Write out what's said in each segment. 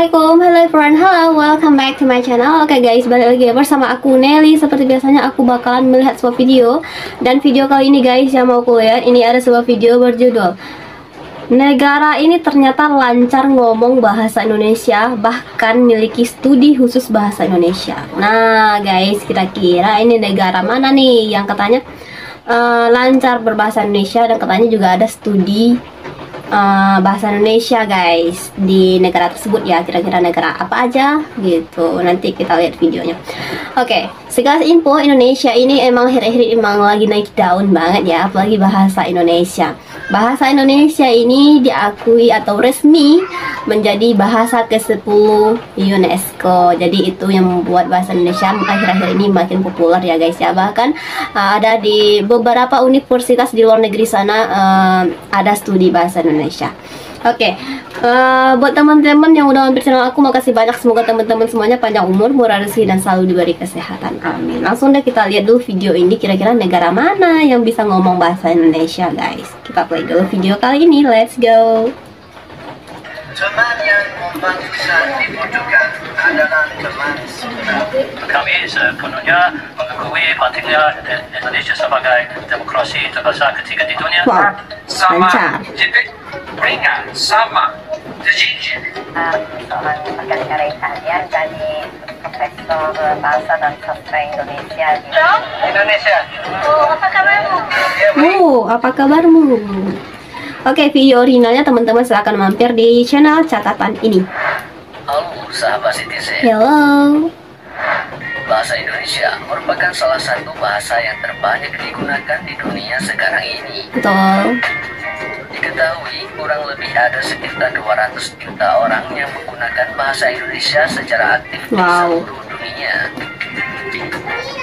Assalamualaikum, hello friend, hello, welcome back to my channel. Oke guys, balik lagi bersama aku Nelly. Seperti biasanya aku bakalan melihat sebuah video. Dan video kali ini guys yang mau aku lihat, ini ada sebuah video berjudul negara ini ternyata lancar ngomong bahasa Indonesia, bahkan miliki studi khusus bahasa Indonesia. Nah guys, kira-kira ini negara mana nih yang katanya lancar berbahasa Indonesia dan katanya juga ada studi bahasa Indonesia guys di negara tersebut ya. Kira-kira negara apa aja gitu, nanti kita lihat videonya. Oke, sekilas info, Indonesia ini emang akhir-akhir emang lagi naik daun banget ya, apalagi bahasa Indonesia. Bahasa Indonesia ini diakui atau resmi menjadi bahasa ke-10 UNESCO. Jadi itu yang membuat bahasa Indonesia akhir-akhir ini makin populer ya guys ya. Bahkan ada di beberapa universitas di luar negeri sana ada studi bahasa Indonesia. Oke, buat teman-teman yang udah mampir channel aku, makasih banyak. Semoga teman-teman semuanya panjang umur, murah rezeki, dan selalu diberi kesehatan. Amin. Langsung deh kita lihat dulu video ini, kira-kira negara mana yang bisa ngomong bahasa Indonesia guys. Kita play dulu video kali ini, let's go. Teman yang membutuhkan dibutuhkan adalah teman sebenar. Kami sepenuhnya mengakui pentingnya Indonesia sebagai demokrasi terbesar ketiga di dunia. Wow, lancar. Ringan sama terjijik. Seorang warga Italia jadi profesor bahasa dan sastra Indonesia di Indonesia. apa kabarmu? Apa kabarmu? Oke, video originalnya teman-teman silahkan mampir di channel catatan ini. Halo sahabat Citizen. Hello. Bahasa Indonesia merupakan salah satu bahasa yang terbanyak digunakan di dunia sekarang ini. Betul. Diketahui kurang lebih ada sekitar 200 juta orang yang menggunakan bahasa Indonesia secara aktif di Wow. seluruh dunia.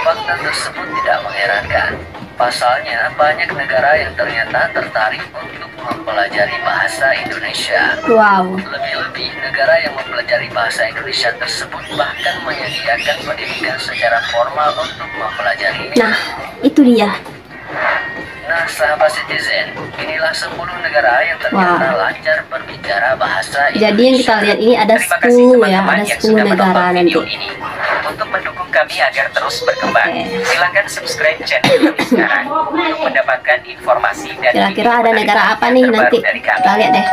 Fakta tersebut tidak mengherankan. Pasalnya, banyak negara yang ternyata tertarik untuk mempelajari bahasa Indonesia. Wow. Lebih-lebih, negara yang mempelajari bahasa Indonesia tersebut bahkan menyediakan pendidikan secara formal untuk mempelajarinya. Nah, itu dia. Nah, sahabat Citizen, inilah 10 negara yang ternyata Wow. lancar berbicara bahasa Indonesia. Jadi yang kita lihat ini ada Terima kasih 10 ya, teman-teman ada yang 10 sudah negara menonton nanti. video ini. Untuk mendukung kami agar terus berkembang, Oke. silakan subscribe channel kami sekarang untuk mendapatkan informasi dan Kira-kira video ada negara menarik apa nih terbaru nanti? dari kami. Kita lihat deh.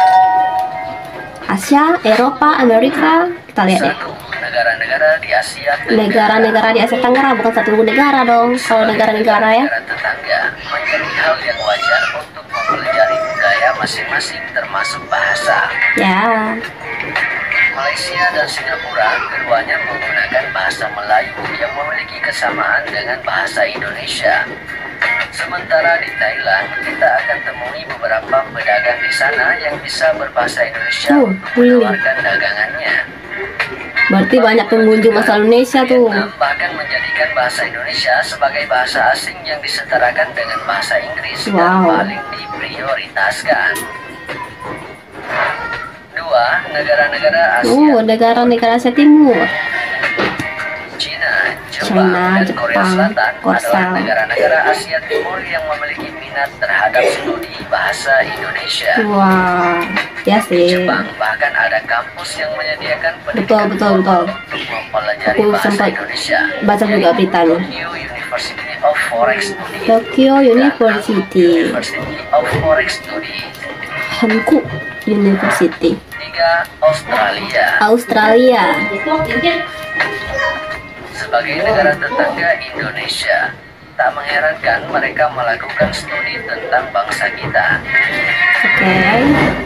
Asia, Eropa, Amerika, kita lihat deh. Satu, negara-negara di Asia Tenggara. Negara-negara di Asia Tenggara, bukan satu negara dong. Kalau negara-negara ya. Negara tetangga menjadi hal yang wajar untuk mempelajari budaya masing-masing termasuk bahasa. Ya. Malaysia dan Singapura keduanya menggunakan bahasa Melayu yang memiliki kesamaan dengan bahasa Indonesia. Sementara di Thailand, kita akan temui beberapa pedagang di sana yang bisa berbahasa Indonesia Oh, untuk really? menawarkan dagangannya. Berarti banyak pengunjung asal Indonesia tuh. Vietnam bahkan menjadikan bahasa Indonesia sebagai bahasa asing yang disetarakan dengan bahasa Inggris dan Wow. paling diprioritaskan. Dua, negara-negara Asia, Negara-negara Asia Timur. China, China, dan Korea Jepang, Selatan Korsel. adalah negara-negara Asia Timur yang memiliki minat terhadap studi bahasa Indonesia. Wah, ya sih. Jepang bahkan ada kampus yang menyediakan pendidikan Betul. formal untuk mempelajari Aku bahasa sempat Indonesia. baca juga beritanya. Tokyo University of Forex Studies. Tokyo University. University of Forex Studies. Hankook University. 3. Australia. Australia. Sebagai negara tetangga Indonesia, tak mengherankan mereka melakukan studi tentang bangsa kita. Oke.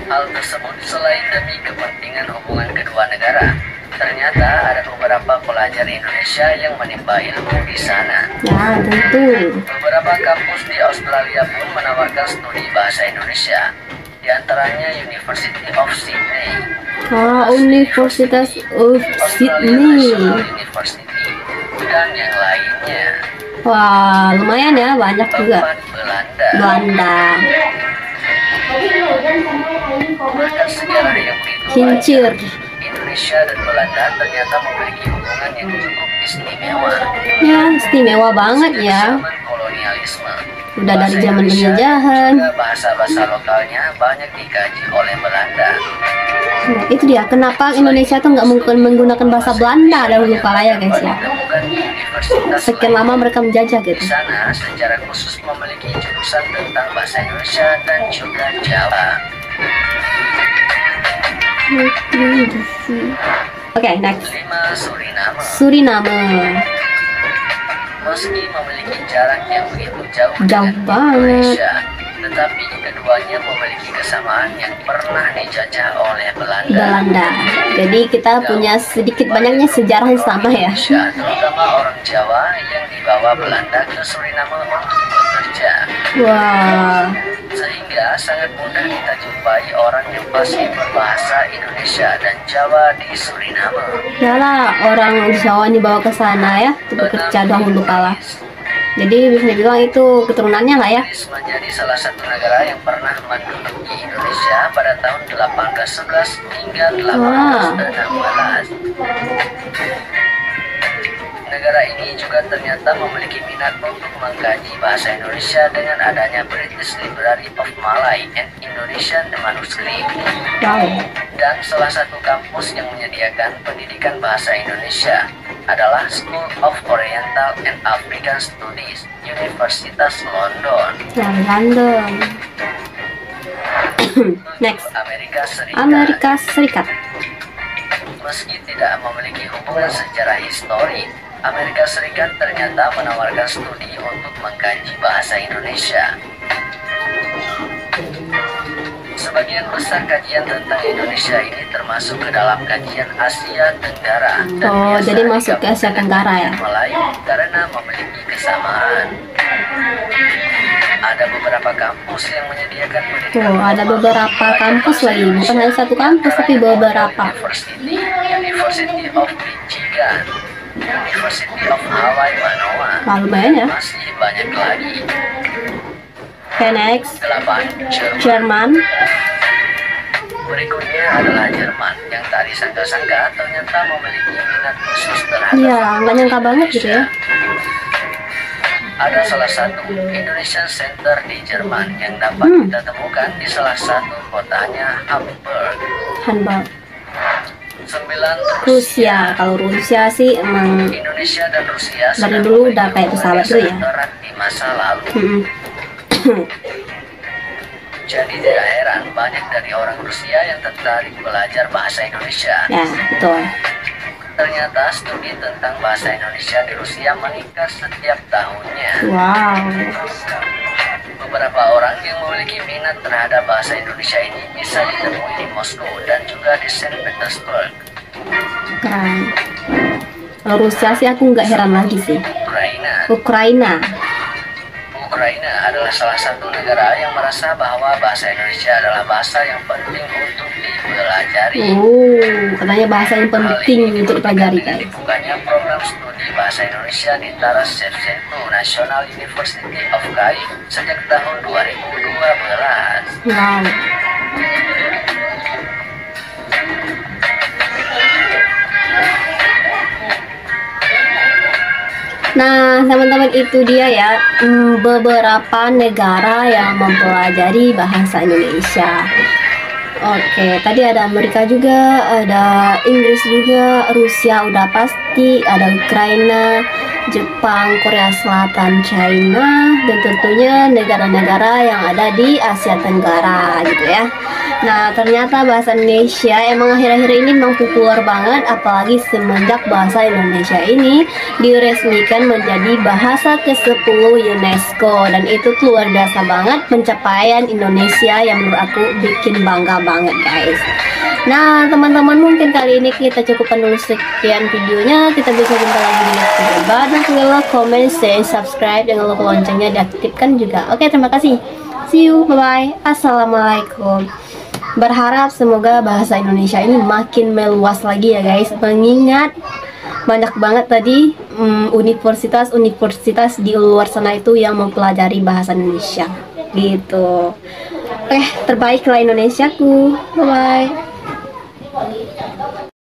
Hal tersebut selain demi kepentingan hubungan kedua negara, ternyata ada beberapa pelajar Indonesia yang menimba ilmu di sana. Ya, tentu. Beberapa kampus di Australia pun menawarkan studi bahasa Indonesia, di antaranya University of Sydney, Universitas of Australia Sydney. National University, dan yang lainnya. Wah, lumayan ya, banyak juga. Keempat, Belanda. Belanda. Berkat sejarah yang begitu Kincir. panjang, Indonesia dan Belanda ternyata memiliki hubungan yang cukup istimewa. Ya, istimewa banget Sejak ya. zaman kolonialisme, Udah dari Bahasa zaman Indonesia penjajahan. juga bahasa-bahasa lokalnya banyak dikaji oleh Belanda. Nah, itu dia kenapa Indonesia tuh nggak menggunakan bahasa Belanda dahulu kala ya guys ya. Ditemukan di universitas Sekian lama mereka menjajah di gitu. sana secara khusus memiliki jurusan tentang bahasa Indonesia dan juga Jawa. Oke, next. 5. Suriname. Suriname. Meski memiliki jarak yang begitu jauh Jauh dengan banget. Indonesia, tetapi keduanya memiliki kesamaan yang pernah dijajah oleh Belanda. Belanda. Jadi kita punya sedikit banyaknya sejarah yang sama ya. Indonesia, terutama orang Jawa yang dibawa Belanda ke Suriname untuk bekerja. Wah, Sehingga sangat mudah kita jumpai orang yang masih berbahasa Indonesia dan Jawa di Suriname. yalah orang Jawa dibawa ke sana ya untuk bekerja dahulu kala. Jadi bisa dibilang itu keturunannya lah ya. Inggris menjadi salah satu negara yang pernah menduduki Indonesia pada tahun 1811 hingga 1816. Negara ini juga ternyata memiliki minat untuk mengkaji bahasa Indonesia dengan adanya British Library of Malay and Indonesian Manuscript. Wow. Dan salah satu kampus yang menyediakan pendidikan bahasa Indonesia adalah School of Oriental and African Studies, Universitas London. Nah, London. Next, Amerika Serikat. Amerika Serikat. Meski tidak memiliki hubungan secara histori, Amerika Serikat ternyata menawarkan studi untuk mengkaji bahasa Indonesia. Sebagian besar kajian tentang Indonesia ini termasuk ke dalam kajian Asia Tenggara. Dan Oh, biasa jadi masuk ke Asia digabungkan Tenggara ya? dengan Melayu karena memiliki kesamaan. Ada beberapa kampus yang menyediakan pendidikan. Tuh, ada beberapa kampus lagi, bukan hanya satu kampus tapi beberapa. University of Michigan, University of Hawaii Manoa. Nah, lumayan ya. Masih banyak lagi. Oke, next, 8. Jerman. Jerman. Berikutnya adalah Jerman yang tak disangka-sangka ternyata memiliki minat khusus terhadap Iya, nggak nyangka banget gitu ya. Ada salah satu Indonesian Center di Jerman yang dapat kita temukan di salah satu kotanya Hamburg. Hamburg. 9. Rusia. Kalau Rusia sih emang Indonesia dan Rusia dari sedang dulu memiliki udah kayak hubungan bersahabat yang dulu ya. sangat erat di masa lalu. mm-mm. Jadi tidak heran banyak dari orang Rusia yang tertarik belajar bahasa Indonesia. Ya, betul. Ternyata studi tentang bahasa Indonesia di Rusia meningkat setiap tahunnya. Wow. Beberapa orang yang memiliki minat terhadap bahasa Indonesia ini bisa ditemui di Moskow dan juga di Saint Petersburg. Keren. Kalau Rusia sih aku nggak heran lagi sih. Ukraina. Ukraina. Adalah salah satu negara yang merasa bahwa bahasa Indonesia adalah bahasa yang penting untuk dipelajari. Katanya bahasa yang penting untuk dipelajari Dengan guys. dibukanya program studi bahasa Indonesia di Taras Shevchenko National University of Kyiv sejak tahun 2012. Wow. Nah, teman-teman itu dia ya beberapa negara yang mempelajari bahasa Indonesia. Oke, tadi ada Amerika juga, ada Inggris juga, Rusia udah pasti, ada Ukraina, Jepang, Korea Selatan, China, dan tentunya negara-negara yang ada di Asia Tenggara gitu ya. Nah, ternyata bahasa Indonesia emang akhir-akhir ini memang populer banget, apalagi semenjak bahasa Indonesia ini diresmikan menjadi bahasa ke-10 UNESCO, dan itu luar biasa banget pencapaian Indonesia yang menurut aku bikin bangga banget guys. Nah, teman-teman, mungkin kali ini kita cukupkan dulu sekian videonya. Kita bisa jumpa lagi di next video. Jangan lupa komen, share, subscribe, jangan lupa loncengnya diaktifkan juga. Oke, terima kasih. See you, bye-bye. Assalamualaikum. Berharap semoga bahasa Indonesia ini makin meluas lagi ya guys, mengingat banyak banget tadi universitas-universitas di luar sana itu yang mempelajari bahasa Indonesia gitu. Terbaiklah Indonesiaku. Bye bye.